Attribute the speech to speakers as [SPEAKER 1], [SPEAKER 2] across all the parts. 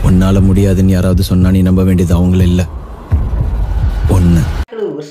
[SPEAKER 1] உன்னால முடியாதுன்னு யாராவது சொன்னா நீ நம்ப வேண்டியது அவங்கள இல்ல ஒன்று.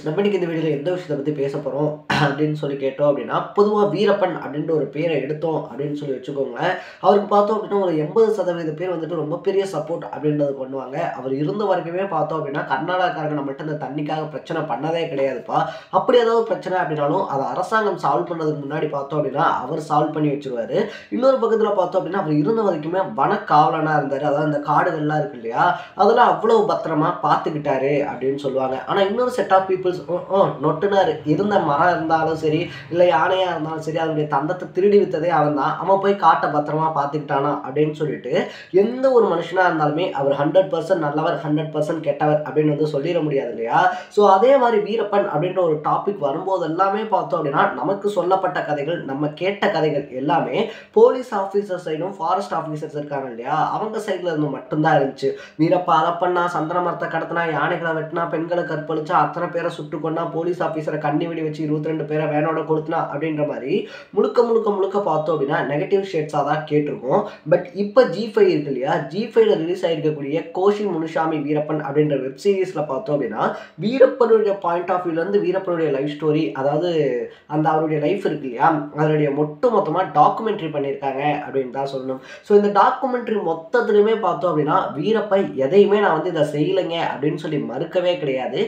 [SPEAKER 2] நம்ம இன்னைக்கு இந்த வீடியோவில் எந்த விஷயத்தை பற்றி பேச போகிறோம் அப்படின்னு சொல்லி கேட்டோம் அப்படின்னா, பொதுவாக வீரப்பன் அப்படின்ற ஒரு பேரை எடுத்தோம் அப்படின்னு சொல்லி வச்சுக்கோங்களேன். அவருக்கு பார்த்தோம் அப்படின்னா ஒரு 80% பேர் வந்துட்டு ரொம்ப பெரிய சப்போர்ட் அப்படின்றது பண்ணுவாங்க. அவர் இருந்த வரைக்குமே பார்த்தோம் அப்படின்னா கர்நாடகாக்காரங்க நம்மகிட்ட இந்த தண்ணிக்காக பிரச்சனை பண்ணதே கிடையாதுப்பா. அப்படி ஏதாவது பிரச்சனை அப்படின்னாலும் அதை அரசாங்கம் சால்வ் பண்ணுறதுக்கு முன்னாடி பார்த்தோம் அப்படின்னா அவர் சால்வ் பண்ணி வச்சிருவாரு. இன்னொரு பக்கத்தில் பார்த்தோம் அப்படின்னா அவர் இருந்த வரைக்குமே வனக்காவலனாக இருந்தார். அதாவது அந்த காடுகள்லாம் இருக்கு இல்லையா, அதெல்லாம் அவ்வளோ பத்திரமா பார்த்துக்கிட்டாரு அப்படின்னு சொல்லுவாங்க. ஆனால் இன்னொரு செட் ஆஃப் பீப்புள்ஸ் நொட்டுனாரு இருந்த மரம் இருந்தாலும் சரி, இல்லை யானையாக இருந்தாலும் சரி, அதனுடைய தந்தத்தை திருடி வித்ததே அவன் தான். அவன் போய் காட்டை பத்திரமா பார்த்துக்கிட்டானா அப்படின்னு சொல்லிட்டு எந்த ஒரு மனுஷனாக இருந்தாலுமே அவர் 100% நல்லவர் 100% கெட்டவர் அப்படின்னு வந்து சொல்லிட முடியாது இல்லையா. ஸோ அதே மாதிரி வீரப்பன் அப்படின்ற ஒரு டாபிக் வரும்போது எல்லாமே பார்த்தோம் அப்படின்னா நமக்கு சொல்லப்பட்ட கதைகள், நம்ம கேட்ட கதைகள் எல்லாமே போலீஸ் ஆஃபீஸர் சைடும் ஃபாரஸ்ட் ஆஃபீஸர்ஸ் இருக்காங்க இல்லையா, அவங்க சைடில் இருந்து மட்டும்தான் இருந்துச்சு. வீரப்பா அதை பண்ணா, சந்தன மரத்தை கடத்தினா, யானைகளை வெட்டினா, பெண்களை கற்பழிச்சா, அத்தனை பேரை சுட்டு கொண்டா, போலீஸ் ஆஃபீஸரை கண்ணி வெடி வச்சு 22 பேரை வேனோட கொளுத்தினா அப்படின்ற மாதிரி முழுக்க முழுக்க முழுக்க பார்த்தோம் அப்படின்னா நெகட்டிவ் ஷேட்ஸாக தான் கேட்டிருக்கோம். பட் இப்போ G5 இருக்கு இல்லையா, G5ல ரிலீஸ் ஆகிருக்கக்கூடிய கோஷி முனுசாமி வீரப்பன் அப்படின்ற வெப் சீரிஸில் பார்த்தோம் அப்படின்னா வீரப்பனுடைய பாயிண்ட் ஆஃப் வியூலேருந்து வீரப்பனுடைய லைஃப் ஸ்டோரி, அதாவது அந்த அவருடைய லைஃப் இருக்கு இல்லையா, அதனுடைய மொத்தமாக டாக்குமெண்ட்ரி பண்ணியிருக்காங்க அப்படின்னு தான் சொல்லணும். ஸோ இந்த டாக்குமெண்ட்ரி மொத்தத்துலையுமே பார்த்தோம் அப்படின்னா வீரப்பன் எதையுமே நான் வந்து இதை செய்யலைங்க அப்படின்னு சொல்லி மறுக்கவே கிடையாது.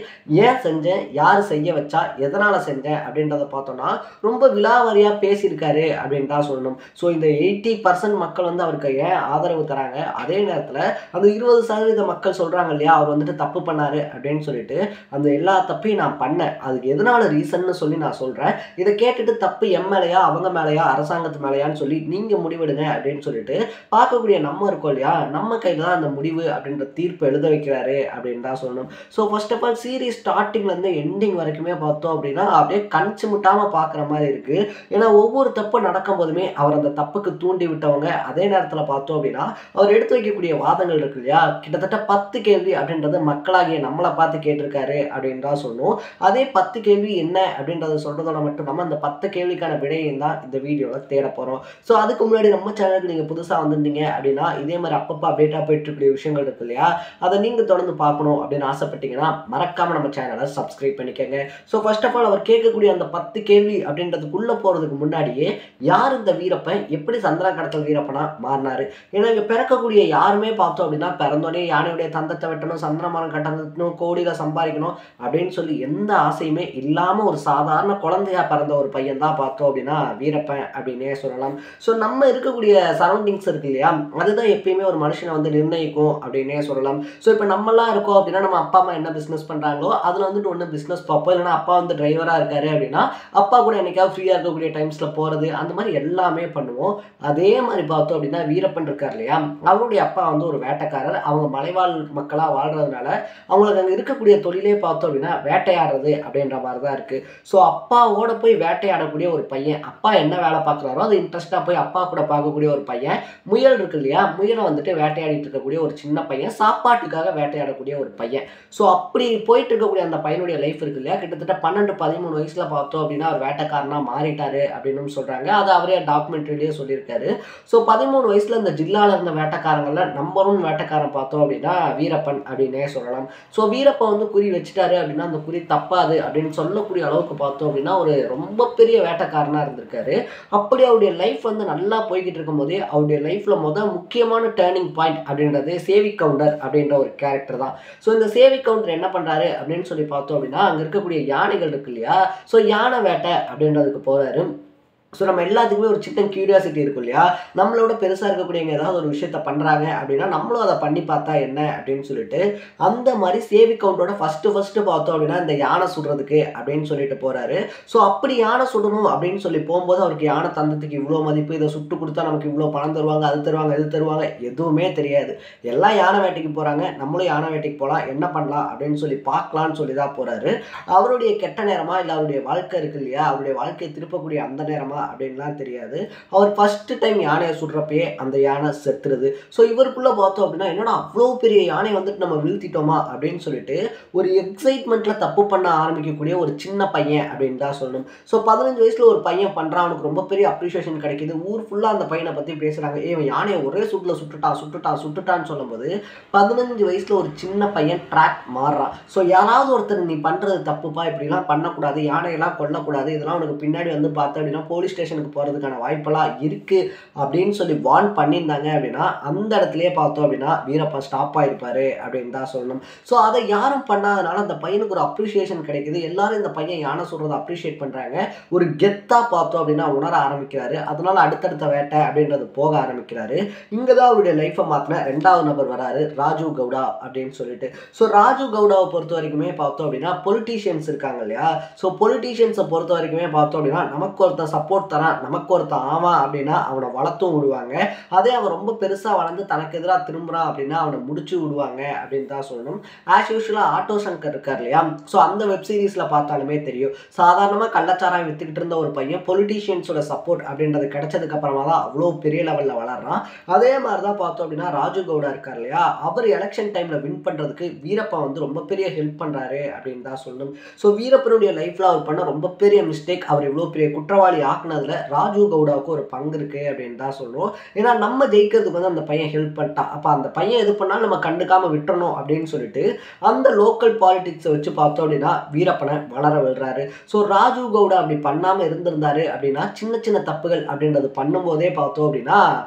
[SPEAKER 2] ஏன் செஞ்சேன், யார் செய்ய வச்சா, எதனால் செஞ்சேன் அப்படின்றத பார்த்தோன்னா ரொம்ப விலாவாரியாக பேசியிருக்காரு அப்படின்னு தான் சொல்லணும். ஸோ இந்த 80% மக்கள் வந்து அவருக்கு ஏன் ஆதரவு தராங்க, அதே நேரத்தில் அந்த 20% மக்கள் சொல்கிறாங்க இல்லையா அவர் வந்துட்டு தப்பு பண்ணார் அப்படின்னு சொல்லிட்டு, அந்த எல்லா தப்பையும் நான் பண்ணேன், அதுக்கு எதனால ரீசன்னு சொல்லி நான் சொல்கிறேன். இதை கேட்டுட்டு தப்பு எம் மேலையா அவங்க மேலையா அரசாங்கத்து மேலையான்னு சொல்லி நீங்கள் முடிவெடுங்க அப்படின்னு சொல்லிட்டு பார்க்கக்கூடிய நம்ம இருக்கோம் இல்லையா, நம்ம கையில் தான் அந்த முடிவு அப்படின்ற தீர்ப்பு எழுத வைக்கிறாரு அப்படின்னு தான் சொல்லணும். So first of all series ஸ்டார்டிங்லேருந்து எண்டிங் வரைக்குமே பார்த்தோம் அப்படின்னா அப்படியே கணிச்சு முட்டாமல் பார்க்குற மாதிரி இருக்குது. ஏன்னா ஒவ்வொரு தப்பு நடக்கும் போதுமே அவர் அந்த தப்புக்கு தூண்டி விட்டவங்க. அதே நேரத்தில் பார்த்தோம் அப்படின்னா அவர் எடுத்து வைக்கக்கூடிய வாதங்கள் இருக்கு இல்லையா, கிட்டத்தட்ட 10 கேள்வி அப்படின்றது மக்களாகிய நம்மளை பார்த்து கேட்டிருக்காரு அப்படின்னு தான் சொல்லணும். அதே 10 கேள்வி என்ன அப்படின்றத சொல்கிறதோட மட்டும் நம்ம அந்த 10 கேள்விக்கான விடையும் தான் இந்த வீடியோவில் தேட போகிறோம். ஸோ அதுக்கு முன்னாடி நம்ம சேனலுக்கு நீங்கள் புதுசாக வந்திருந்தீங்க அப்படின்னா இதே மாதிரி அப்பப்போ அப்டேட்டாக போயிட்டுருக்கூடிய விஷயங்கள் இருக்கு இல்லையா, அதை நீங்கள் தொடர்ந்து பார்க்கணும் அப்படின்னு ஆசைப்பட்டீங்கன்னா மறக்காமல் நம்ம சேனலை சப்ஸ்கிரைப் பண்ணிக்கோங்க. So first of all our கேட்கக்கூடிய அந்த 10 கேள்வி அப்படின்றதுக்குள்ளே போகிறதுக்கு முன்னாடியே யார் இந்த வீரப்பன், எப்படி சந்திரா கடத்தல் வீரப்பனா மாறினார். ஏன்னா இங்கே பிறக்கக்கூடிய யாருமே பார்த்தோம் அப்படின்னா பிறந்தோடனே யானையுடைய தந்தத்தை வெட்டணும், சந்தன மரம் கட்டணும், கோடியில் சம்பாதிக்கணும் அப்படின்னு சொல்லி எந்த ஆசையுமே இல்லாமல் ஒரு சாதாரண குழந்தையா பிறந்த ஒரு பையன் தான் பார்த்தோம் அப்படின்னா வீரப்பன் அப்படின்னே சொல்லலாம். ஸோ நம்ம இருக்கக்கூடிய சரௌண்டிங்ஸ் இருக்கு இல்லையா, அதுதான் எப்பயுமே ஒரு மனுஷனை வந்து நிர்ணயிக்கும் அப்படின்னே சொல்லலாம். ஸோ இப்போ நம்மளாம் இருக்கோம் அப்படின்னா நம்ம அப்பா அம்மா என்ன பிஸ்னஸ் பண்ணுறாங்களோ அதில் வந்துட்டு ஒன்று பிஸ்னஸ் பார்ப்போம், இல்லைனா அப்பா வந்து டிரைவராக இருக்காரு அப்படின்னா அப்பா கூட என்னைக்காவது ஃப்ரீயாக இருக்கக்கூடிய டைம்ஸில் போகிறது, அந்த மாதிரி எல்லாமே பண்ணுவோம். அதே மாதிரி பார்த்தோம் அப்படின்னா வீரப்பன் இருக்கார் இல்லையா, அவருடைய அப்பா வந்து ஒரு வேட்டைக்காரர். அவங்க மலைவாழ் மக்களாக வாழ்கிறதுனால அவங்களுக்கு அங்கே இருக்கக்கூடிய தொழிலே பார்த்தோம் அப்படின்னா வேட்டையாடுறது அப்படின்ற மாதிரி தான் இருக்குது. ஸோ அப்பாவோட போய் வேட்டையாடக்கூடிய ஒரு பையன், அப்பா என்ன வேலை பார்க்குறாரோ அது இன்ட்ரெஸ்ட்டாக போய் அப்பா கூட பார்க்கக்கூடிய ஒரு பையன். முயல் இருக்கு இல்லையா, முயலை வந்துட்டு வேட்டையாடிட்டு இருக்கக்கூடிய ஒரு சின்ன பையன், சாப்பாட்டுக்காக வேட்டையாடக்கூடிய ஒரு பையன். ஸோ அப்படி போயிட்டு இருக்கக்கூடிய அந்த பையனுடைய லைஃப் இருக்கு இல்லையா, கிட்டத்தட்ட 12-13 வயசில் பார்த்தோம் அப்படின்னா அவர் வேட்டைக்காரனாக மாறிட்டாரு அப்படின்னு சொல்கிறாங்க. அது அவரே டாக்குமெண்ட்ரிலேயே சொல்லியிருக்காரு. ஸோ 13 வயசில் இந்த ஜில்லாவில் இருந்த வேட்டைக்காரங்களில் நம்பர் 1 வேட்டைக்காரன் பார்த்தோம் அப்படின்னா வீரப்பன் அப்படின்னே சொல்லலாம். ஸோ வீரப்பன் வந்து குறி வச்சுட்டாரு அப்படின்னா அந்த குறி தப்பாது அப்படின்னு சொல்லக்கூடிய அளவுக்கு பார்த்தோம் அப்படின்னா ஒரு ரொம்ப பெரிய வேட்டைக்காரனாக இருந்திருக்காரு. அப்படி அவருடைய லைஃப் வந்து நல்லா போய்கிட்டு இருக்கும்போதே அவருடைய லைஃப்பில் முக்கியமான டேர்னிங் பாயிண்ட் அப்படின்றது சேவி கவுண்டர் அப்படின்ற ஒரு கேரக்டர் தான். ஸோ இந்த சேவி கவுண்டர் என்ன பண்ணுறாரு அப்படின்னு சொல்லி பார்த்தோம் அப்படின்னா அங்கே இருக்கக்கூடிய யானைகள் இருக்கு இல்லையா, ஸோ யானை வேட்டை அப்படின்றதுக்கு போகிறாரு. ஸோ நம்ம எல்லாத்துக்குமே ஒரு சின்ன கியூரியாசிட்டி இருக்கும் இல்லையா, நம்மளோட பெருசாக இருக்கக்கூடியவங்க ஏதாவது ஒரு விஷயத்த பண்ணுறாங்க அப்படின்னா நம்மளும் அதை பண்ணி பார்த்தா என்ன அப்படின்னு சொல்லிட்டு அந்த மாதிரி சேவி கவுண்டரோட ஃபஸ்ட்டு பார்த்தோம் அப்படின்னா இந்த யானை சுடுறதுக்கு அப்படின்னு சொல்லிட்டு போகிறாரு. ஸோ அப்படி யானை சுடணும் அப்படின்னு சொல்லி போகும்போது அவருக்கு யானை தந்தத்துக்கு இவ்வளோ மதிப்பு, இதை சுட்டு கொடுத்தா நமக்கு இவ்வளோ பணம் தருவாங்க, அது தருவாங்க, இது தருவாங்க, எதுவுமே தெரியாது. எல்லாம் யானை வேட்டைக்கு போகிறாங்க, நம்மளும் யானை வேட்டைக்கு போகலாம், என்ன பண்ணலாம் அப்படின்னு சொல்லி பார்க்கலான்னு சொல்லி தான் போகிறாரு. அவருடைய கெட்ட நேரமா இல்லை அவருடைய வாழ்க்கை இருக்கு இல்லையா, அவருடைய வாழ்க்கையை திருப்பக்கூடிய அந்த நேரமா அப்படின்லாம் தெரியாது. அவர் ஃபர்ஸ்ட் டைம் யானையை சுடுறப்பயே அந்த யானை செத்துருது. ஸோ இவருக்குள்ள பார்த்தோம் அப்படின்னா என்னடா அவ்வளோ பெரிய யானை வந்துட்டு நம்ம வீழ்த்திட்டோமா அப்படின்னு சொல்லிட்டு ஒரு எக்ஸைட்மெண்ட்ல தப்பு பண்ண ஆரம்பிக்கக்கூடிய ஒரு சின்ன பையன் அப்படின்னு தான் சொல்லணும். ஸோ 15 வயசுல ஒரு பையன் பண்றான், அவனுக்கு ரொம்ப பெரிய அப்ரிசியேஷன் கிடைக்குது. ஊர் ஃபுல்லா அந்த பையனை பத்தி பேசுறாங்க. இவன் யானையை ஒரே சுட்டுல சுட்டுட்டான்னு சொல்லும்போது 15 வயசுல ஒரு சின்ன பையன் ட்ராக் மாறுறான். ஸோ யாராவது ஒருத்தர் நீ பண்றது தப்புப்பா, இப்படிலாம் பண்ணக்கூடாது, யானையெல்லாம் கொல்லக்கூடாது, இதெல்லாம் உனக்கு பின்னாடி வந்து பார்த்த அப்படின்னா போலீஸ் ஸ்டேஷனுக்கு போறதுக்கான வாய்ப்பெல்லாம் இருக்கு அப்படின்னு சொல்லி வார்ன் பண்ணியிருந்தாங்க அப்படின்னா அந்த இடத்துலயே பார்த்தோம் அப்படின்னா வீரப்பன் ஸ்டாப் ஆயிருப்பாரு அப்படின்னு தான் சொல்லணும். ஸோ அதை யாரும் பண்ணாதனால அந்த பையனுக்கு ஒரு அப்ரிசியேஷன் கிடைக்குது. எல்லாரும் இந்த பையன் யானை சொல்றதை அப்ரிஷியேட் பண்றாங்க. ஒரு கெத்தா பார்த்தோம் அப்படின்னா உணர ஆரம்பிக்கிறாரு. அதனால அடுத்தடுத்த வேட்டை அப்படின்றது போக ஆரம்பிக்கிறாரு. இங்கதான் அவருடைய லைஃபை மாத்தின 2வது நபர் வராரு, ராஜீவ் கவுடா அப்படின்னு சொல்லிட்டு. ஸோ ராஜீவ் கவுடாவை பொறுத்த வரைக்குமே பார்த்தோம் அப்படின்னா பொலிட்டீஷியன்ஸ் இருக்காங்க இல்லையா, ஸோ பொலிட்டீஷியன்ஸை பொறுத்த வரைக்குமே பார்த்தோம் அப்படின்னா நமக்கு ஒருத்தன் சப்போர்ட் தரான், நமக்கு ஒருத்தன் ஆவான் அப்படின்னா அவனை வளர்த்தும் விடுவாங்க. அதே அவன் ரொம்ப பெருசா வளர்ந்து தனக்கு எதிராக திரும்புறான் அப்படின்னா அவனை முடிச்சு விடுவாங்க அப்படின்னு தான் சொல்லணும். ஆஸ் யூஷுவலா ஆட்டோ சங்கர் இருக்கார் இல்லையா, ஸோ அந்த வெப் சீரிஸ்ல பார்த்தாலுமே தெரியும், சாதாரணமாக கள்ளச்சாராயம் வித்துக்கிட்டு இருந்த ஒரு பையன் பொலிட்டீஷியன்ஸோட சப்போர்ட் அப்படின்றது கிடைச்சதுக்கு அப்புறமா தான் அவ்வளோ பெரிய லெவல்ல வளர்றான். அதே மாதிரி தான் பார்த்தோம் அப்படின்னா ராஜீவ் கவுடா இருக்கார் இல்லையா, அவர் எலெக்ஷன் டைம்ல வின் பண்றதுக்கு வீரப்பன் வந்து ரொம்ப பெரிய ஹெல்ப் பண்றாரு அப்படின்னு தான் சொல்லணும். ஸோ வீரப்பனுடைய லைஃப்ல அவர் பண்ண ரொம்ப பெரிய மிஸ்டேக், அவர் இவ்வளோ பெரிய குற்றவாளி ஆக்குனதுல ராஜீவ் கவுடாவுக்கு ஒரு பங்கு இருக்கு அப்படின்னு தான் சொல்லணும். ஏன்னா நம்ம ஜெயிக்கிறதுக்கு வந்து அந்த பையன் ஹெல்ப் பண்ணிட்டான், அப்ப அந்த பையன் எது பண்ணாலும் நம்ம கண்டுக்காம விட்டுறணும் அப்படின்னு சொல்லிட்டு அந்த லோக்கல் பாலிடிக்ஸை வச்சு பார்த்தோம் அப்படின்னா வீரப்பனை வளர விடுறாரு. ஸோ ராஜீவ் கவுடா அப்படி பண்ணாம இருந்திருந்தாரு அப்படின்னா சின்ன சின்ன தப்புகள் அப்படின்றது பண்ணும்போதே பார்த்தோம் அப்படின்னா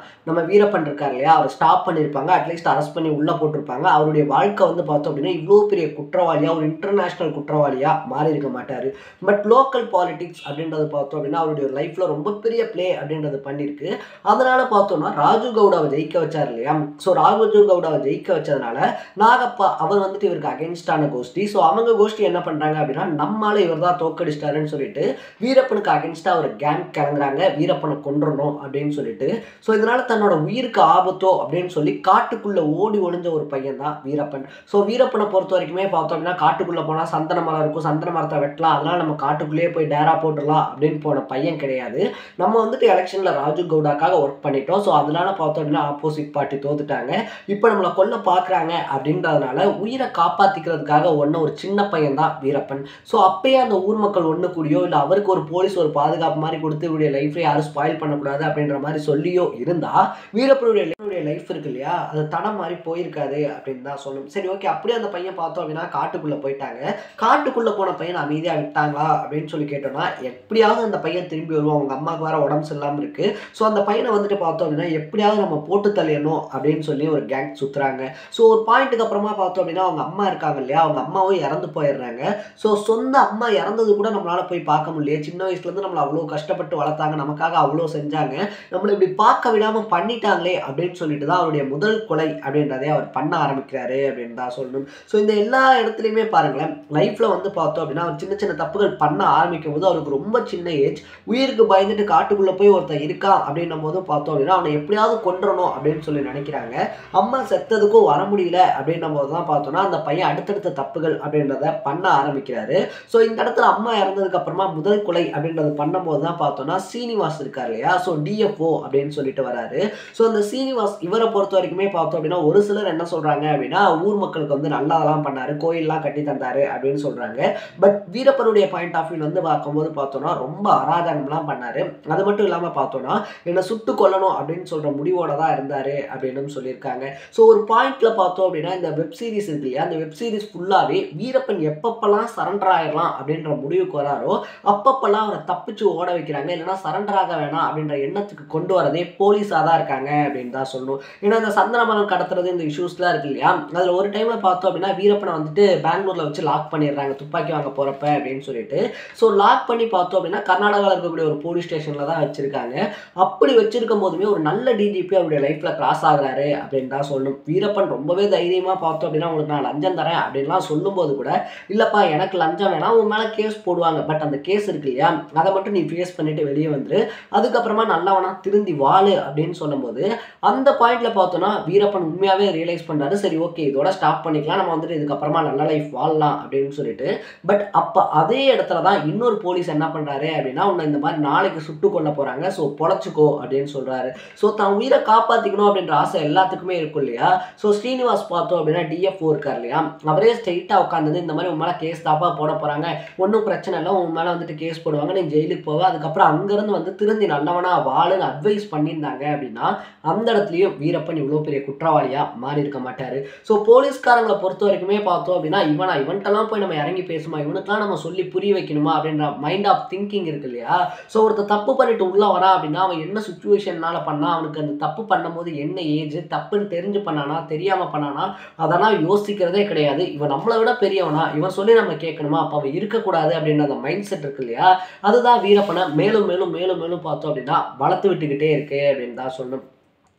[SPEAKER 2] நம்ம வீரப்பன் இருக்கார் இல்லையா, அவர் ஸ்டாப் பண்ணியிருப்பாங்க, அட்லீஸ்ட் அரெஸ்ட் பண்ணி உள்ள போட்டிருப்பாங்க. அவருடைய வாழ்க்கை வந்து பார்த்தோம் அப்படின்னா இவ்வளோ பெரிய குற்றவாளியா ஒரு இன்டர்நேஷனல் குற்றவாளியா மாறி இருக்க மாட்டாரு. பட் லோக்கல் பாலிடிக்ஸ் அப்படின்றது பார்த்தோம் அப்படின்னா அவருடைய லைஃப்ல ரொம்ப பெரிய பிளே அப்படின்றது பண்ணிருக்கு. அதனால பார்த்தோம்னா ராஜீவ் கவுடாவை ஜெயிக்க வச்சார் இல்லையா, ஸோ ராஜீவ் கவுடாவை ஜெயிக்க வச்சதுனால நாகப்பா அவர் வந்துட்டு இவருக்கு அகென்ஸ்டான கோஷ்டி. ஸோ அவங்க கோஷ்டி என்ன பண்றாங்க அப்படின்னா நம்மளால இவர் தான் தோக்கடிச்சிட்டாருன்னு சொல்லிட்டு வீரப்பனுக்கு அகென்ஸ்டா ஒரு கேங் கிளங்குறாங்க, வீரப்பனை கொன்றணும் அப்படின்னு சொல்லிட்டு. ஸோ இதனால தன்னோட உயிருக்கு ஆபத்தோ அப்படின்னு சொல்லி காட்டுக்குள்ள ஓடி ஒளிஞ்ச ஒரு பையன் தான் வீரப்பன். ஸோ வீரப்பனை பொறுத்த வரைக்குமே பார்த்தோம் அப்படின்னா காட்டுக்குள்ள போனா சந்தன மரம் இருக்கும், சந்தன மரத்தை வெட்டலாம், அதனால நம்ம காட்டுக்குள்ளேயே போய் டேரா போட்டுடலாம் அப்படின்னு போன பையன் கிடையாது. நம்ம வந்துட்டு எலெக்ஷன்ல ராஜீவ் கவுடாக்காக ஒர்க் பண்ணிட்டோம், ஸோ அதனால பார்த்தோம் அப்படின்னா ஆப்போசிட் பார்ட்டி தோத்துட்டாங்க, இப்போ நம்மளை கொல்ல பார்க்குறாங்க அப்படின்றதுனால உயிரை காப்பாற்றிக்கிறதுக்காக ஒரு சின்ன பையன் தான் வீரப்பன். ஸோ அப்பயே அந்த ஊர் மக்கள் ஒன்று கூடியோ இல்லை அவருக்கு ஒரு போலீஸ் ஒரு பாதுகாப்பு மாதிரி கொடுத்து இவருடைய லைஃப்பை யாரும் ஸ்பாயில் பண்ணக்கூடாது அப்படின்ற மாதிரி சொல்லியோ இருந்தா வீரப்பனுடைய லைஃப் இருக்கு இல்லையா அது தடம் மாதிரி போயிருக்காது அப்படின்னு தான் சொல்லணும். சரி ஓகே, அப்படியே அந்த பையன் பார்த்தோம் அப்படின்னா காட்டுக்குள்ள போயிட்டாங்க. காட்டுக்குள்ள போன பையன் அமைதியா விட்டாங்களா அப்படின்னு சொல்லி கேட்டோம்னா எப்படியாவது அந்த பையன் திரும்பி வருவான், அவங்க அம்மாவுக்கு வேற உடம்பு சரியில்லாம இருக்கு. ஸோ அந்த பையனை வந்துட்டு பார்த்தோம் அப்படின்னா எப்படியாவது நம்ம போட்டு தள்ளிடணும் அப்படின்னு சொல்லி ஒரு கேங் சுத்துறாங்க. ஸோ ஒரு பாயிண்ட்டுக்கு அப்புறமா பார்த்தோம் அப்படின்னா அவங்க அம்மா இருக்காங்க இல்லையா, அவங்க அம்மாவும் இறந்து போயிடுறாங்க. ஸோ சொந்த அம்மா இறந்தது கூட நம்மளால போய் பார்க்க முடியல, சின்ன வயசுல இருந்து நம்மளை அவ்வளோ கஷ்டப்பட்டு வளர்த்தாங்க, நமக்காக அவ்வளோ செஞ்சாங்க, நம்மளை இப்படி பார்க்க விடாம பண்ணிட்டாங்களே அப்படின்னு சொல்லிட்டு தான் அவருடைய முதல் கொலை அப்படின்றதே அவர் பண்ண ஆரம்பிக்கிறாரு அப்படின்னு தான் சொல்லணும். ஸோ இந்த எல்லா இடத்துலையுமே பாருங்களேன் லைஃப்ல வந்து பார்த்தோம் அப்படின்னா அவர் சின்ன சின்ன தப்புகள் பண்ண ஆரம்பிக்கும் போது அவருக்கு ரொம்ப சின்ன ஏஜ், உயிருக்கு பயந்துட்டு காட்டுக்குள்ள போய் ஒருத்தன் இருக்கா அப்படின்னும் போது பார்த்தோம் அப்படின்னா அவனை எப்படியாவது கொன்றணும் அப்படின்னு சொல்லி நினைக்கிறாங்க. அம்மா செத்ததுக்கும் வர முடியல அப்படின்னும் போது தான் பார்த்தோம்னா அந்த பையன் அடுத்தடுத்த தப்புகள் அப்படின்றத பண்ண ஆரம்பிக்கிறாரு. ஸோ இந்த இடத்துல அம்மா இறந்ததுக்கு அப்புறமா முதல் கொலை அப்படின்றது பண்ணும்போது தான் பார்த்தோம்னா சீனிவாஸ் இருக்கார் இல்லையா, ஸோ டிஎஃப்ஓ அப்படின்னு சொல்லிட்டு வராரு. ஸோ அந்த சீனிவாஸ் இவரை பொறுத்த வரைக்குமே பார்த்தோம் அப்படின்னா ஒரு சிலர் என்ன சொல்றாங்க அப்படின்னா ஊர் மக்களுக்கு வந்து நல்லதெல்லாம் பண்ணாரு, கோயிலெல்லாம் கட்டி தந்தாரு அப்படின்னு சொல்றாங்க. பட் வீரப்பனுடைய பாயிண்ட் ஆஃப் வியூ வந்து பார்க்கும்போது பார்த்தோம்னா ரொம்ப அராஜகம்லாம் பண்ணாரு. அது மட்டும் இல்லாம பார்த்தோம்னா என்னை சுட்டு கொல்லணும் அப்படின்னு சொல்ற முடிவோட தான் இருந்தாரு அப்படின்னு சொல்லியிருக்காங்க. ஸோ ஒரு பாயிண்ட்ல பார்த்தோம் அப்படின்னா இந்த வெப் சீரிஸ் இருக்கு இல்லையா, அந்த வெப் சீரிஸ் ஃபுல்லாவே வீரப்பன் எப்பப்பெல்லாம் சரண்டர் ஆயிடலாம் அப்படின்ற முடிவுக்கு வராரோ அப்பப்பெல்லாம் அவரை தப்பிச்சு ஓட வைக்கிறாங்க, இல்லைன்னா சரண்டர் ஆக வேணாம் அப்படின்ற எண்ணத்துக்கு கொண்டு வரதே போலீஸாக தான் இருக்காங்க அப்படின்னு தான் சொல்லணும். ஏன்னா இந்த சந்தனமரம் கடத்துறது இந்த இஷ்யூஸ்லாம் இருக்கு இல்லையா, அதில் ஒரு டைம்ல பார்த்தோம் அப்படின்னா வீரப்பனை வந்துட்டு பெங்களூர்ல வச்சு லாக் பண்ணிடுறாங்க துப்பாக்கி வாங்க போறப்ப அப்படின்னு சொல்லிட்டு. ஸோ லாக் பண்ணி பார்த்தோம் அப்படின்னா கர்நாடகாவில் இருக்கக்கூடிய ஒரு போலீஸ் ஸ்டேஷன்ல தான் வச்சிருக்காங்க. அப்படி வச்சிருக்கும் போதுமே ஒரு நல்ல டிஜிபி அவருடைய லைஃப்ல கிராஸ் ஆகுறாரு அப்படின்னு தான் சொல்லணும். வீரப்பன் ரொம்பவே தைரியமா பார்த்தோம் அப்படின்னா உங்களுக்கு நான் லஞ்சம் தரேன் அப்படின்லாம் சொல்லும் போது கூட இல்லப்பா எனக்கு லஞ்சம் வேணாம், உன் மேல கேஸ் போடுவாங்க, பட் அந்த கேஸ் இருக்கு இல்லையா அதை மட்டும் நீ ஃபேஸ் பண்ணிட்டு வெளியே வந்துரு, அதுக்கப்புறமா நல்லவனா திருந்தி வாழு அப்படின்னு சொல்லும்போது அந்த பாயிண்ட்ல பார்த்தோம்னா வீரப்பன் உண்மையாவே ரியலைஸ் பண்றாரு, சரி ஓகே இதோட ஸ்டாப் பண்ணிக்கலாம், நம்ம வந்துட்டு இதுக்கப்புறமா நல்ல லைஃப் வாழலாம் அப்படின்னு சொல்லிட்டு. பட் அப்ப அதே இடத்துல தான் இன்னொரு போலீஸ் என்ன பண்றாரு அப்படின்னா உன்னை இந்த மாதிரி நாளைக்கு சுட்டு கொல்ல போகிறாங்க, ஸோ பொழைச்சிக்கோ அப்படின்னு சொல்கிறாரு. ஸோ தான் உயிரை காப்பாற்றிக்கணும் அப்படின்ற ஆசை எல்லாத்துக்குமே இருக்கும் இல்லையா. ஸோ ஸ்ரீனிவாஸ் பார்த்தோம் அப்படின்னா டிஎஃப்ஓ இருக்கார் இல்லையா, அவரே ஸ்ட்ரெயிட்டாக உட்காந்து இந்த மாதிரி உன் மேலே கேஸ் தாப்பா போட போகிறாங்க, ஒன்றும் பிரச்சனை இல்லை, உன் மேலே வந்துட்டு கேஸ் போடுவாங்க, நீ ஜெயிலுக்கு போவ, அதுக்கப்புறம் அங்கேருந்து வந்து திருந்தி நல்லவனா வாழுன்னு அட்வைஸ் பண்ணியிருந்தாங்க அப்படின்னா அந்த இடத்துலையும் வீரப்பன் இவ்வளோ பெரிய குற்றவாளியாக மாறி இருக்க மாட்டார். ஸோ போலீஸ்காரங்களை பொறுத்த வரைக்குமே பார்த்தோம் அப்படின்னா இவன்ட்டெல்லாம் போய் நம்ம இறங்கி பேசுமா, இவனுக்கெல்லாம் நம்ம சொல்லி புரிய வைக்கணுமா அப்படின்ற மைண்ட் ஆஃப் திங்கிங் இருக்கு இல்லையா. ஸோ ஒருத்தர் தப்பு பண்ணிட்டு உள்ள வரா அப்படின்னா அவன் என்ன சுச்சுவேஷன்னால பண்ணா, அவனுக்கு அந்த தப்பு பண்ணும்போது என்ன ஏஜ், தப்புன்னு தெரிஞ்சு பண்ணானா தெரியாம பண்ணானா அதெல்லாம் யோசிக்கிறதே கிடையாது. இவன் நம்மளை விட பெரியவனா, இவன் சொல்லி நம்ம கேட்கணுமா, அப்போ அவன் இருக்கக்கூடாது அப்படின்ற அந்த மைண்ட் செட் இருக்கு இல்லையா. அதுதான் வீரப்பனை மேலும் மேலும் மேலும் மேலும் பார்த்தோம் அப்படின்னா வளர்த்து விட்டுக்கிட்டே இருக்கு அப்படின்னு தான் சொல்லணும்.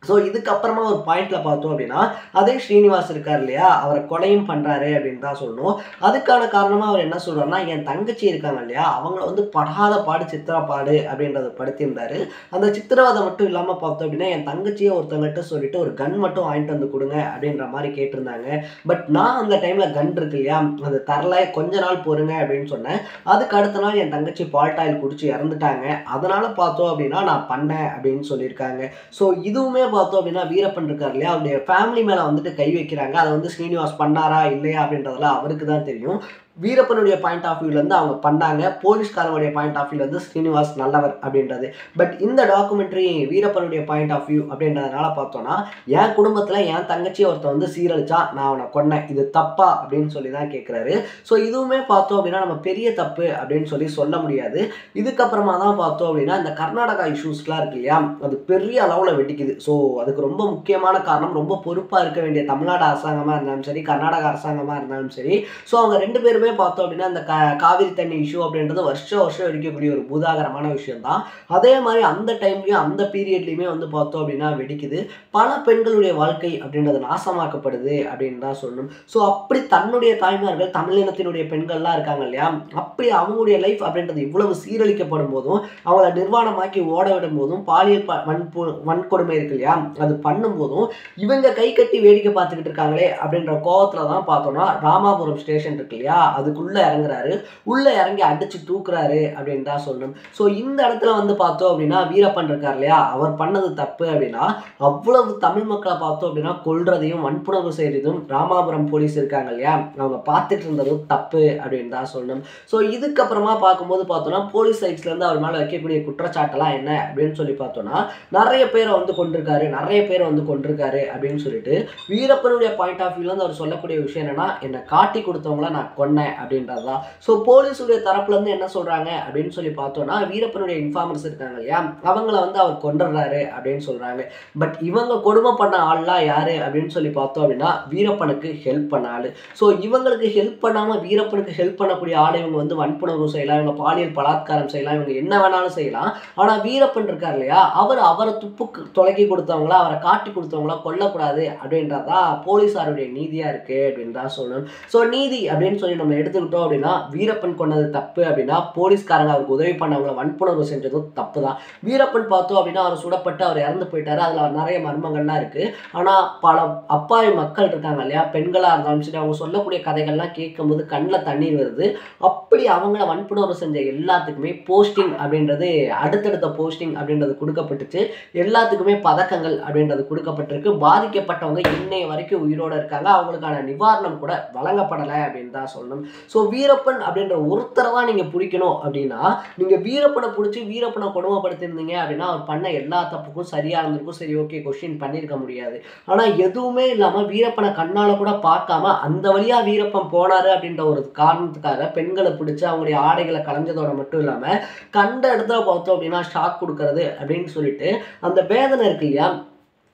[SPEAKER 2] ஸோ இதுக்கப்புறமா ஒரு பாயிண்ட்ல பார்த்தோம் அப்படின்னா அதே ஸ்ரீனிவாஸ் இருக்கார் இல்லையா, அவரை கொலையும் பண்ணுறாரு அப்படின்னு தான் சொல்லணும். அதுக்கான காரணமாக அவர் என்ன சொல்கிறாருன்னா, என் தங்கச்சி இருக்காங்க இல்லையா, அவங்கள வந்து படாத பாடு சித்திரப்பாடு அப்படின்றத படுத்தியிருந்தாரு. அந்த சித்திரவதை மட்டும் இல்லாமல் பார்த்தோம் அப்படின்னா என் தங்கச்சியை ஒருத்தவங்கள்ட்ட சொல்லிட்டு ஒரு கன் மட்டும் வாங்கிட்டு வந்து கொடுங்க அப்படின்ற மாதிரி கேட்டிருந்தாங்க. பட் நான் அந்த டைமில் கன் இருக்கு இல்லையா அது தரல, கொஞ்ச நாள் பொறுங்க அப்படின்னு சொன்னேன். அதுக்கு அடுத்த நாள் என் தங்கச்சி பால்டாயில் குடிச்சு இறந்துட்டாங்க, அதனால பார்த்தோம் அப்படின்னா நான் பண்ணேன் அப்படின்னு சொல்லியிருக்காங்க. ஸோ இதுவுமே பார்த்தோம் அப்படின்னா வீரப்பன் இருக்கார் இல்லையா, அவருடைய ஃபேமிலி மேலே வந்துட்டு கை வைக்கிறாங்க. அதை வந்து ஸ்ரீனிவாஸ் பண்ணாரா இல்லையா அப்படின்றதெல்லாம் அவருக்கு தான் தெரியும். வீரப்பனுடைய பாயிண்ட் ஆஃப் வியூலேருந்து அவங்க பண்ணாங்க, போலீஸ்காரனுடைய பாயிண்ட் ஆஃப் வியூலேருந்து ஸ்ரீனிவாஸ் நல்லவர் அப்படின்றது. பட் இந்த டாக்குமெண்ட்ரி வீரப்பனுடைய பாயிண்ட் ஆஃப் வியூ அப்படின்றதுனால பார்த்தோன்னா என் குடும்பத்தில் என் தங்கச்சியை ஒருத்தன் வந்து சீரழிச்சா நான் அவனை கொன்னேன், இது தப்பா அப்படின்னு சொல்லி தான் கேட்குறாரு. ஸோ இதுவுமே பார்த்தோம் அப்படின்னா நம்ம பெரிய தப்பு அப்படின்னு சொல்லி சொல்ல முடியாது. இதுக்கப்புறமா தான் பார்த்தோம் அப்படின்னா இந்த கர்நாடகா இஷ்யூஸ்லாம் இருக்கு இல்லையா, அது பெரிய அளவில் வெடிக்குது. ஸோ அதுக்கு ரொம்ப முக்கியமான காரணம், ரொம்ப பொறுப்பாக இருக்க வேண்டிய தமிழ்நாடு அரசாங்கமாக இருந்தாலும் சரி, கர்நாடகா அரசாங்கமாக இருந்தாலும் சரி. ஸோ அவங்க ரெண்டு பேருமே பார்த்தோம் அப்படின்னா இந்த காவிரி தண்ணி இஷ்யூ அப்படின்றது வருஷம் வெடிக்கக்கூடிய ஒரு பூதாகரமான விஷயம் தான். அதே மாதிரி அந்த டைம்லயும் அந்த பீரியட்லயுமே வந்து பார்த்தோம் அப்படின்னா வெடிக்குது. பல பெண்களுடைய வாழ்க்கை அப்படின்றது நாசமாக்கப்படுது அப்படின்னு தான் சொல்லணும். ஸோ அப்படி தன்னுடைய தாய்மார்கள் தமிழினத்தினுடைய பெண்கள்லாம் இருக்காங்க இல்லையா, அப்படி அவங்களுடைய லைஃப் அப்படின்றது இவ்வளவு சீரழிக்கப்படும் போதும் அவங்கள நிர்வாணமாக்கி ஓட விடும் போதும் பாலியல் வன்கொடுமை இருக்கு இல்லையா அது பண்ணும் போதும் இவங்க கை கட்டி வேடிக்கை பார்த்துக்கிட்டு இருக்காங்களே அப்படின்ற கோவத்துல தான் பார்த்தோம்னா ராமாபுரம் ஸ்டேஷன் இருக்கு இல்லையா அதுக்குள்ள இறங்குறாரு, உள்ள இறங்கி அடிச்சு தூக்குறாரு அப்படின்னு தான் சொல்லணும். ஸோ இந்த இடத்துல வந்து பார்த்தோம் அப்படின்னா வீரப்பன் இருக்கார் இல்லையா, அவர் பண்ணது தப்பு அப்படின்னா அவ்வளவு தமிழ் மக்களை பார்த்தோம் அப்படின்னா கொல்றதையும் வன்புணர்வு செய்யறதும் ராமாபுரம் போலீஸ் இருக்காங்க இல்லையா அவங்க பார்த்துட்டு இருந்ததும் தப்பு அப்படின்னு தான் சொல்லணும். ஸோ இதுக்கப்புறமா பார்க்கும்போது பார்த்தோம்னா போலீஸ் சைட்ஸ்ல இருந்து அவர் மேலே வைக்கக்கூடிய குற்றச்சாட்டெல்லாம் என்ன அப்படின்னு சொல்லி பார்த்தோம்னா நிறைய பேரை வந்து கொண்டிருக்காரு அப்படின்னு சொல்லிட்டு வீரப்பனுடைய பாயிண்ட் ஆஃப் வியூல இருந்து அவர் சொல்லக்கூடிய விஷயம் என்னன்னா, என்னை காட்டி கொடுத்தவங்கள நான் கொன்னேன் அப்படின்றதுதான். ஸோ போலீஸுடைய தரப்புல இருந்து என்ன சொல்றாங்க அப்படின்னு சொல்லி பார்த்தோம்னா வீரப்பனுடைய இன்ஃபார்மர்ஸ் இருக்காங்க இல்லையா அவங்கள வந்து அவர் கொண்டுறாரு அப்படின்னு சொல்றாங்க. பட் இவங்க கொடுமை பண்ண ஆள்லாம் யாரு அப்படின்னு சொல்லி பார்த்தோம் அப்படின்னா வீரப்பனுக்கு ஹெல்ப் பண்ண ஆளு. ஸோ இவங்களுக்கு ஹெல்ப் பண்ணாம வீரப்பனுக்கு ஹெல்ப் பண்ணக்கூடிய ஆளு இவங்க வந்து வன்புணர்வு செய்யலாம், இவங்க பாலியல் பலாத்காரம் செய்யலாம், இவங்க என்ன வேணாலும் செய்யலாம். ஆனா வீரப்பன் இருக்கார் இல்லையா அவரை துப்புக்கு தொலைக்கி கொடுத்தவங்களா அவரை காட்டி கொடுத்தவங்களா கொல்லக்கூடாது அப்படின்றதா போலீஸாருடைய நீதியா இருக்கு அப்படின்னு தான் சொல்லணும். ஸோ நீதி அப்படின்னு சொல்லி நம்ம எடுத்துக்கிட்டோம் அப்படின்னா வீரப்பன் கொண்டது தப்பு அப்படின்னா போலீஸ்காரங்க அவருக்கு உதவி பண்ணவங்களை வன்புணர்வு செஞ்சதும் தப்பு தான். வீரப்பன் பார்த்தோம் அப்படின்னா அவர் சுடப்பட்டு அவர் இறந்து போயிட்டாரு, அதுல நிறைய மர்மங்கள்லாம் இருக்கு. ஆனா பல அப்பாவி மக்கள் இருக்காங்க இல்லையா, பெண்களா இருந்தாலும் சரி, அவங்க சொல்லக்கூடிய கதைகள்லாம் கேட்கும்போது கண்ணில் தண்ணீர் வருது. அப்படி அவங்கள வன்புணர்வு செஞ்ச எல்லாத்துக்குமே போஸ்டிங் அப்படின்றது அடுத்தடுத்த போஸ்டிங் அப்படின்றது கொடுக்கப்பட்டுச்சு, எல்லாத்துக்குமே பதக்கங்கள் அப்படின்றது கொடுக்கப்பட்டிருக்கு. பாதிக்கப்பட்டவங்க இன்னைய வரைக்கும் உயிரோட இருக்காங்க, அவங்களுக்கான நிவாரணம் கூட வழங்கப்படலை அப்படின்னு தான் சொல்லணும். ஸோ வீரப்பன் அப்படின்ற ஒருத்தரை தான் நீங்கள் பிடிக்கணும் அப்படின்னா நீங்கள் வீரப்பனை பிடிச்சி வீரப்பனை கொடுமைப்படுத்திருந்தீங்க அப்படின்னா அவர் பண்ண எல்லா தப்புக்கும் சரியாக இருந்திருக்கும், சரி ஓகே கொஸ்டின் பண்ணியிருக்க முடியாது. ஆனால் எதுவுமே இல்லாமல் வீரப்பனை கண்ணால் கூட பார்க்காம அந்த வழியாக வீரப்பன் போனார் அப்படின்ற ஒரு காரணத்துக்காக பெண்களை பிடிச்சி அவங்களுடைய ஆடைகளை கலைஞ்சதோட மட்டும் இல்லாமல் கண்ட இடத்துல பார்த்தோம் அப்படின்னா ஷாக் கொடுக்கறது அப்படின்னு சொல்லிட்டு அந்த வேதனை இருக்கு இல்லையா,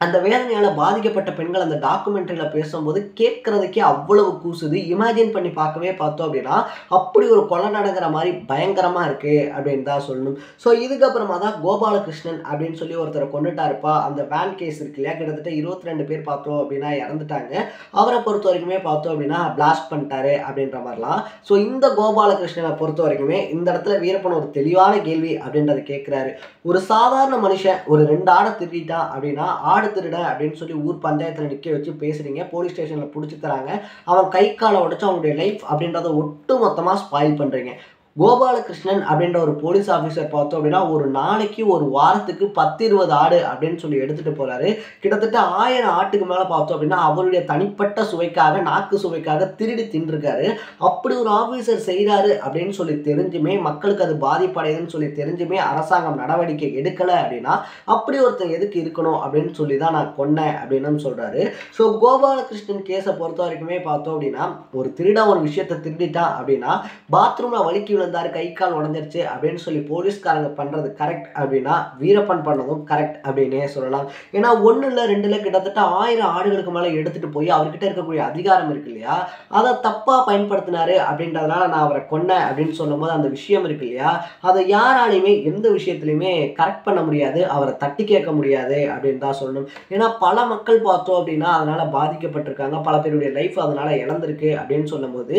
[SPEAKER 2] அந்த வேதனையால் பாதிக்கப்பட்ட பெண்கள் அந்த டாக்குமெண்ட்ரியில் பேசும்போது கேட்கறதுக்கே அவ்வளவு கூசுது. இமேஜின் பண்ணி பார்க்கவே பார்த்தோம் அப்படின்னா அப்படி ஒரு கொலை நடக்கிற மாதிரி பயங்கரமாக இருக்குது அப்படின்னு தான் சொல்லணும். ஸோ இதுக்கப்புறமா தான் கோபாலகிருஷ்ணன் அப்படின்னு சொல்லி ஒருத்தரை கொண்டுட்டாருப்பா, அந்த வேன் கேஸ் இருக்கு இல்லையா, கிட்டத்தட்ட 22 பேர் பார்த்தோம் அப்படின்னா இறந்துட்டாங்க, அவரை பொறுத்த வரைக்குமே பார்த்தோம் அப்படின்னா பிளாஸ்ட் பண்ணிட்டாரு அப்படின்ற மாதிரிலாம். ஸோ இந்த கோபாலகிருஷ்ணனை பொறுத்த வரைக்குமே இந்த இடத்துல வீரப்பன் ஒரு தெளிவான கேள்வி அப்படின்றத கேட்குறாரு. ஒரு சாதாரண மனுஷன் ஒரு 2 ஆடை திருடிட்டான் அப்படின்னா ஆடு திருட அப்படின்னு சொல்லி ஊர் பஞ்சாயத்தில் நிற்க வச்சு பேசுறீங்க, போலீஸ் ஸ்டேஷனில் பிடிச்சி தராங்க, அவன் கை காலை உடைச்சு அவனுடைய லைஃப் அப்படின்றத ஒட்டு மொத்தமாக ஸ்பாயில் பண்ணுறீங்க. கோபாலகிருஷ்ணன் அப்படின்ற ஒரு போலீஸ் ஆஃபீஸர் பார்த்தோம் அப்படின்னா ஒரு நாளைக்கு ஒரு வாரத்துக்கு 10-20 ஆடு அப்படின்னு சொல்லி எடுத்துட்டு போறாரு. கிட்டத்தட்ட 1000 ஆட்டுக்கு மேல பார்த்தோம் அப்படின்னா அவருடைய தனிப்பட்ட சுவைக்காக, நாக்கு சுவைக்காக திருடி தின்றுருக்காரு. அப்படி ஒரு ஆஃபீஸர் செய்கிறாரு அப்படின்னு சொல்லி தெரிஞ்சுமே, மக்களுக்கு அது பாதிப்படையுதுன்னு சொல்லி தெரிஞ்சுமே அரசாங்கம் நடவடிக்கை எடுக்கலை அப்படின்னா அப்படி ஒருத்தன் எதுக்கு இருக்கணும் அப்படின்னு சொல்லி தான் நான் கொன்னேன் அப்படின்னு சொல்றாரு. ஸோ கோபாலகிருஷ்ணன் கேஸை பொறுத்த வரைக்குமே பார்த்தோம் அப்படின்னா ஒரு திருடன் ஒரு விஷயத்தை திருடிட்டான் அப்படின்னா பாத்ரூம்ல வலிக்கு விழுந்தாரு, கை கால் உடஞ்சிருச்சு அப்படின்னு சொல்லி போலீஸ்காரங்க பண்றது கரெக்ட் அப்படின்னா வீரப்பன் பண்ணதும் கரெக்ட் அப்படின்னே சொல்லலாம். ஏன்னா 1 இல்லை 2 இல்லை கிட்டத்தட்ட 1000 ஆடுகளுக்கு மேலே எடுத்துட்டு போய் அவர்கிட்ட இருக்கக்கூடிய அதிகாரம் இருக்கு இல்லையா, அதை தப்பா பயன்படுத்தினாரு அப்படின்றதுனால நான் அவரை கொன்னேன் அப்படின்னு சொல்லும் போது அந்த விஷயம் இருக்கு இல்லையா, அதை யாராலையுமே எந்த விஷயத்திலையுமே கரெக்ட் பண்ண முடியாது, அவரை தட்டி கேட்க முடியாது அப்படின்னு தான் சொல்லணும். ஏன்னா பல மக்கள் பார்த்தோம் அப்படின்னா அதனால பாதிக்கப்பட்டிருக்காங்க, பல பேருடைய லைஃப் அதனால இழந்திருக்கு அப்படின்னு சொல்லும் போது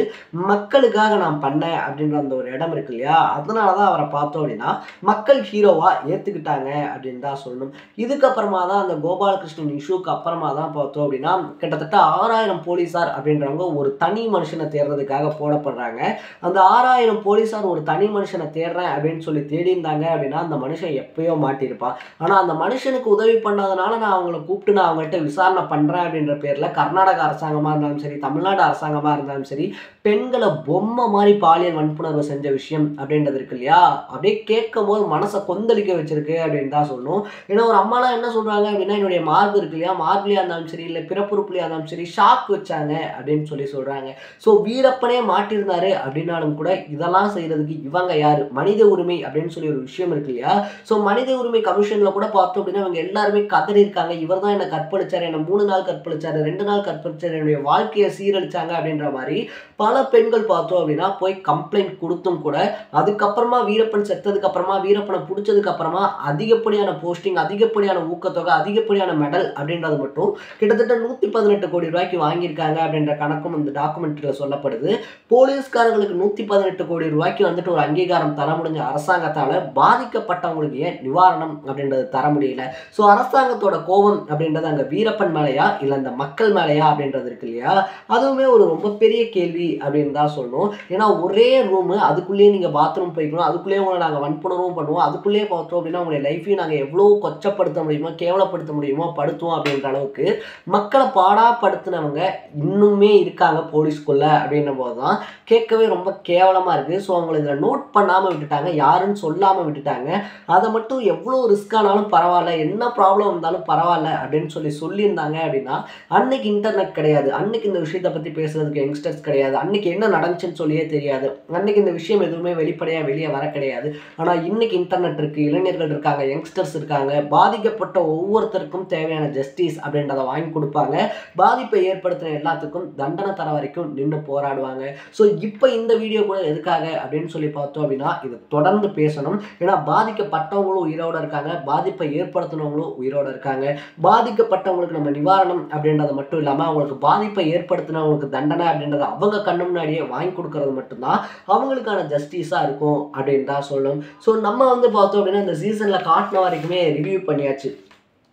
[SPEAKER 2] மக்களுக்காக நான் பண்ணேன் அப்படின்ற அந்த ஒரு இடம் இருக்கு இல்லையா, அதனால தான் அவரை பார்த்தோம் அப்படின்னா மக்கள் ஹீரோவா ஏத்துக்கிட்டாங்க அப்படின்னு தான் சொல்லணும். இதுக்கப்புறமா தான் அந்த கோபாலகிருஷ்ணன் இஷ்யூக்கு அப்புறமா தான் பார்த்தோம் அப்படின்னா கிட்டத்தட்ட 6000 போலீஸார் அப்படின்றவங்க ஒரு தனி மனுஷனை தேடுறதுக்காக போடப்படுறாங்க. அந்த 6000 போலீஸார் ஒரு தனி மனுஷனை தேடுறேன் அப்படின்னு சொல்லி தேடி இருந்தாங்க அப்படின்னா அந்த மனுஷன் எப்பயோ மாட்டியிருப்பான். ஆனா அந்த மனுஷனுக்கு உதவி பண்ணாதனால நான் அவங்கள கூப்பிட்டு நான் அவங்ககிட்ட விசாரணை பண்றேன் அப்படின்ற பேர்ல கர்நாடக அரசாங்கமா இருந்தாலும் சரி, தமிழ்நாடு அரசாங்கமா இருந்தாலும் சரி, பெண்களை பொம்மை மாதிரி பாலியல் வன்புணர்வு செஞ்ச விஷயம் அப்படின்றது இருக்கு இல்லையா, அப்படியே கேட்கும் போது மனசை கொந்தளிக்க வச்சிருக்கு அப்படின்னு தான் சொல்லணும். ஏன்னா ஒரு அம்மாலாம் என்ன சொல்றாங்க அப்படின்னா என்னுடைய மார்பு இருக்கு இல்லையா, மார்பிலியா இருந்தாலும் சரி இல்லை பிறப்புறுப்புலையா இருந்தாலும் சரி ஷாக் வச்சாங்க அப்படின்னு சொல்லி சொல்றாங்க. ஸோ வீரப்பனே மாட்டிருந்தாரு அப்படின்னாலும் கூட இதெல்லாம் செய்யறதுக்கு இவங்க யாரு, மனித உரிமை அப்படின்னு சொல்லி ஒரு விஷயம் இருக்கு இல்லையா, ஸோ மனித உரிமை கமிஷன்ல கூட பார்த்தோம் அப்படின்னா இவங்க எல்லாருமே கதறி இருக்காங்க, இவர் தான் என்னை கற்பழிச்சாரு, என்னை 3 நாள் கற்பழிச்சாரு, 2 நாள் கற்பழிச்சாரு, என்னுடைய வாழ்க்கையை சீரழிச்சாங்க அப்படின்ற மாதிரி பல பெண்கள் பார்த்தோம் அப்படின்னா போய் கம்ப்ளைண்ட் கொடுத்தும் கூட அதுக்கப்புறமா வீரப்பன் செத்ததுக்கு அப்புறமா வீரப்பனை பிடிச்சதுக்கு அப்புறமா அதிகப்படியான போஸ்டிங், அதிகப்படியான ஊக்கத்தொகை, அதிகப்படியான மெடல் அப்படின்றது மட்டும் கிட்டத்தட்ட 118 கோடி ரூபாய்க்கு வாங்கியிருக்காங்க அப்படின்ற கணக்கும் இந்த டாக்குமெண்ட்ரியில் சொல்லப்படுது. போலீஸ்காரங்களுக்கு 118 கோடி ரூபாய்க்கு வந்துட்டு ஒரு அங்கீகாரம் தர முடிஞ்ச அரசாங்கத்தால் பாதிக்கப்பட்டவங்களுக்கு ஏன் நிவாரணம் அப்படின்றது தர முடியல? ஸோ அரசாங்கத்தோட கோபம் அப்படின்றது அங்கே வீரப்பன் மேலையா இல்லை இந்த மக்கள் மேலையா அப்படின்றது இருக்கு இல்லையா, அதுவுமே ஒரு ரொம்ப பெரிய கேள்வி அப்படின்னு தான் சொல்லணும். ஏன்னா ஒரே ரூமு, அதுக்குள்ளேயே நீங்கள் பாத்ரூம் போய்க்கணும், அதுக்குள்ளேயே உங்களை நாங்கள் வன்புணர்வும் பண்ணுவோம், அதுக்குள்ளேயே பார்த்தோம் அப்படின்னா உங்களுடைய லைஃப்பையும் நாங்கள் எவ்வளோ கொச்சப்படுத்த முடியுமோ கேவலப்படுத்த முடியுமோ படுத்துவோம் அப்படின்ற அளவுக்கு மக்களை பாடாப்படுத்தினவங்க இன்னுமே இருக்காங்க போலீஸ்குள்ள அப்படின்னும் போது தான் கேட்கவே ரொம்ப கேவலமாக இருக்குது. ஸோ அவங்களை இதில் நோட் பண்ணாமல் விட்டுட்டாங்க, யாருன்னு சொல்லாமல் விட்டுட்டாங்க. அதை மட்டும் எவ்வளோ ரிஸ்க் ஆனாலும் பரவாயில்ல, என்ன ப்ராப்ளம் இருந்தாலும் பரவாயில்ல அப்படின்னு சொல்லியிருந்தாங்க அப்படின்னா அன்னைக்கு இன்டர்நெட் கிடையாது, அன்னைக்கு இந்த விஷயத்தை பற்றி பேசுறதுக்கு யங்ஸ்டர்ஸ் கிடையாது, அன்னைக்கு என்ன நடந்துச்சுன்னு சொல்லியே தெரியாது, அன்னைக்கு இந்த விஷயம் எதுவுமே வெளிப்படையாக வெளியே வர கிடையாது. ஆனால் இன்னைக்கு இன்டர்நெட் இருக்குது, இளைஞர்கள் இருக்காங்க, யங்ஸ்டர்ஸ் இருக்காங்க, பாதிக்கப்பட்ட ஒவ்வொருத்தருக்கும் தேவையான ஜஸ்டிஸ் அப்படின்றத வாங்கி கொடுப்பாங்க, பாதிப்பை ஏற்படுத்தின எல்லாத்துக்கும் தண்டனை தர வரைக்கும் நின்று போராடுவாங்க. ஸோ இப்போ இந்த வீடியோ கூட எதுக்காக அப்படின்னு சொல்லி பார்த்தோம் அப்படின்னா இது தொடர்ந்து பேசணும். ஏன்னா பாதிக்கப்பட்டவங்களும் உயிரோடு இருக்காங்க, பாதிப்பை ஏற்படுத்தினவங்களும் உயிரோடு இருக்காங்க. பாதிக்கப்பட்டவங்களுக்கு நம்ம நிவாரணம் அப்படின்றது மட்டும் இல்லாமல் அவங்களுக்கு பாதிப்பை ஏற்படுத்தினவங்களுக்கு தண்டனை அப்படின்றத அவங்க கண்ணு முன்னாடியே வாங்கி கொடுக்கறது மட்டும்தான் அவங்களுக்கான ஜஸ்டிஸாக இருக்கும் அப்படின்னு தான் சொல்லணும். ஸோ நம்ம பார்த்தோம் அப்படின்னா இந்த சீசனில் காட்டின வரைக்குமே ரிவ்யூ பண்ணியாச்சு.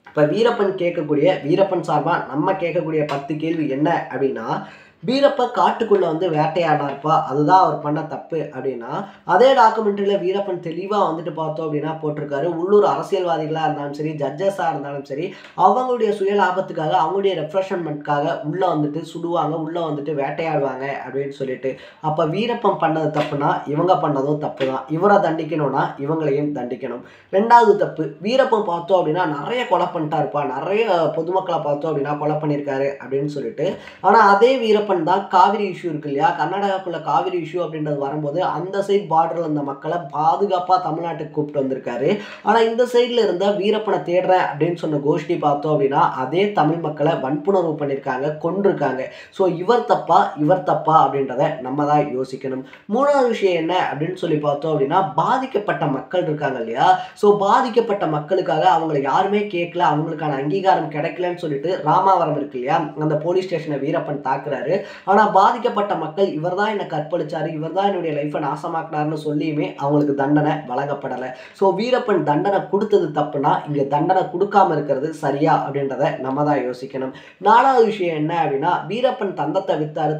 [SPEAKER 2] இப்போ வீரப்பன் சார்பாக நம்ம கேட்கக்கூடிய 10 கேள்வி என்ன அப்படின்னா, வீரப்ப காட்டுக்குள்ளே வேட்டையாடினார்ப்பா, அதுதான் அவர் பண்ண தப்பு அப்படின்னா அதே டாக்குமெண்ட்ரியில் வீரப்பன் தெளிவாக பார்த்தோம் அப்படின்னா போட்டிருக்காரு, உள்ளூர் அரசியல்வாதிகளாக இருந்தாலும் சரி, ஜட்ஜஸாக இருந்தாலும் சரி, அவங்களுடைய சுய லாபத்துக்காக அவங்களுடைய ரெஃப்ரெஷ்மெண்ட்காக உள்ளே சுடுவாங்க, உள்ளே வேட்டையாடுவாங்க அப்படின்னு சொல்லிட்டு. அப்போ வீரப்பன் பண்ணது தப்புனா இவங்க பண்ணதும் தப்பு தான், இவரை தண்டிக்கணும்னா இவங்களையும் தண்டிக்கணும். 2வது தப்பு, வீரப்பன் பார்த்தோம் அப்படின்னா நிறைய கொலை பண்ணிட்டாருப்பா, நிறைய பொதுமக்களை பார்த்தோம் அப்படின்னா கொலை பண்ணியிருக்காரு அப்படின்னு சொல்லிட்டு. ஆனால் அதே வீரப்பன் தான் காவிரி இஷ்யூ இருக்கு இல்லையா, கர்நாடகாக்குள்ள காவிரி இஷ்யூ அப்படின்றது வரும்போது அந்த சைட் பார்டரில் இருந்த மக்களை பாதுகாப்பாக தமிழ்நாட்டுக்கு கூப்பிட்டு வந்திருக்காரு. ஆனால் இந்த சைடில் இருந்த வீரப்பனை தேடுறேன் அப்படின்னு சொன்ன கோஷ்டி பார்த்தோம் அப்படின்னா அதே தமிழ் மக்களை வன்புணர்வு பண்ணியிருக்காங்க, கொண்டிருக்காங்க. ஸோ இவர் தப்பா அப்படின்றத நம்ம தான் யோசிக்கணும். 3வது விஷயம் என்ன அப்படின்னு சொல்லி பார்த்தோம் அப்படின்னா பாதிக்கப்பட்ட மக்கள் இருக்காங்க இல்லையா, ஸோ பாதிக்கப்பட்ட மக்களுக்காக அவங்களை யாருமே கேட்கல, அவங்களுக்கான அங்கீகாரம் கிடைக்கலன்னு சொல்லிட்டு ராமாவரம் இருக்கு இல்லையா, அந்த போலீஸ் ஸ்டேஷனை வீரப்பன் தாக்குறாரு. ஆனால் பாதிக்கப்பட்ட மக்கள் இவர் தான் என்னை கற்பழிச்சாரு, இவர் தான் என்னுடைய லைஃப்பை நாசமாக்கினார்னு சொல்லியுமே அவங்களுக்கு தண்டனை வழங்கப்படலை. ஸோ வீரப்பன் தண்டனை கொடுத்தது தப்புனா இங்கே தண்டனை கொடுக்காம இருக்கிறது சரியா அப்படின்றத நம்ம தான் யோசிக்கணும். 4வது விஷயம் என்ன அப்படின்னா, வீரப்பன் தந்தத்தை வித்தாரு,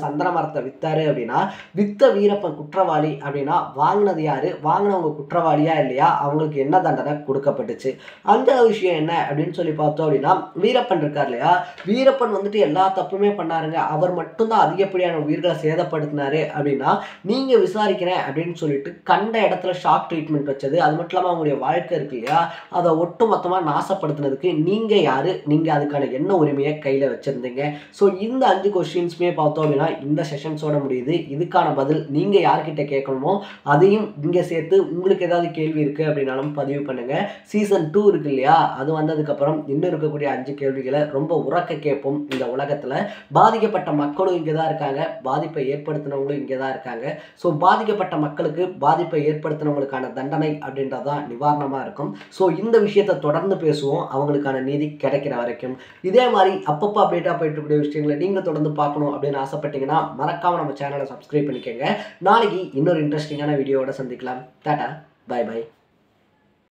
[SPEAKER 2] சந்தன மரத்தை வித்தாரு அப்படின்னா வித்த வீரப்பன் குற்றவாளி அப்படின்னா வாங்கினது யாரு, வாங்கினவங்க குற்றவாளியா இல்லையா, அவங்களுக்கு என்ன தண்டனை கொடுக்கப்பட்டுச்சு. 5வது விஷயம் என்ன அப்படின்னு சொல்லி பார்த்தோம் அப்படின்னா, வீரப்பன் இருக்கார் இல்லையா, வீரப்பன் வந்துட்டு எல்லா தப்புமே பண்ணாருங்க, அவர் மட்டும்தான் அதிகப்படியான உயிர்களை சேதப்படுத்தினாரு அப்படின்னா நீங்க விசாரிக்கிறேன் அப்படின்னு சொல்லிட்டு கண்ட இடத்துல ஷாக் ட்ரீட்மெண்ட் வச்சது, அது மட்டும் இல்லாமல் அவங்களுடைய வாழ்க்கை இருக்கு இல்லையா, அதை ஒட்டு மொத்தமாக நாசப்படுத்தினதுக்கு நீங்க யாரு, நீங்க அதுக்கான என்ன உரிமையை கையில வச்சிருந்தீங்க. ஸோ இந்த 5 கொஸ்டின்ஸுமே பார்த்தோம் அப்படின்னா இந்த செஷன்ஸோட முடியுது. இதுக்கான பதில் நீங்க யார்கிட்ட கேட்கணுமோ அதையும் இங்க சேர்த்து உங்களுக்கு ஏதாவது கேள்வி இருக்கு அப்படின்னாலும் பதிவு பண்ணுங்க. சீசன் 2 இருக்கு இல்லையா, அது வந்ததுக்கப்புறம் இன்னும் இருக்கக்கூடிய 5 கேள்விகளை ரொம்ப உறக்க கேட்போம். இந்த உலகத்தில் பாதிக்கப்பட்ட மக்களும் இங்கே தான் இருக்காங்க, பாதிப்பை ஏற்படுத்தினவங்களும் இங்கே தான் இருக்காங்க. ஸோ பாதிக்கப்பட்ட மக்களுக்கு பாதிப்பை ஏற்படுத்தினவங்களுக்கான தண்டனை அப்படின்றதான் நிவாரணமாக இருக்கும். ஸோ இந்த விஷயத்தை தொடர்ந்து பேசுவோம் அவங்களுக்கான நீதி கிடைக்கிற வரைக்கும். இதே மாதிரி அப்பப்போ அப்டேட்டாக போயிட்டு இருக்கக்கூடிய விஷயங்களை நீங்கள் தொடர்ந்து பார்க்கணும் அப்படின்னு ஆசைப்பட்டீங்கன்னா மறக்காம நம்ம சேனலை சப்ஸ்கிரைப் பண்ணிக்கோங்க. நாளைக்கு இன்னொரு இன்ட்ரெஸ்டிங்கான வீடியோவோட சந்திக்கலாம். Tata, bye by.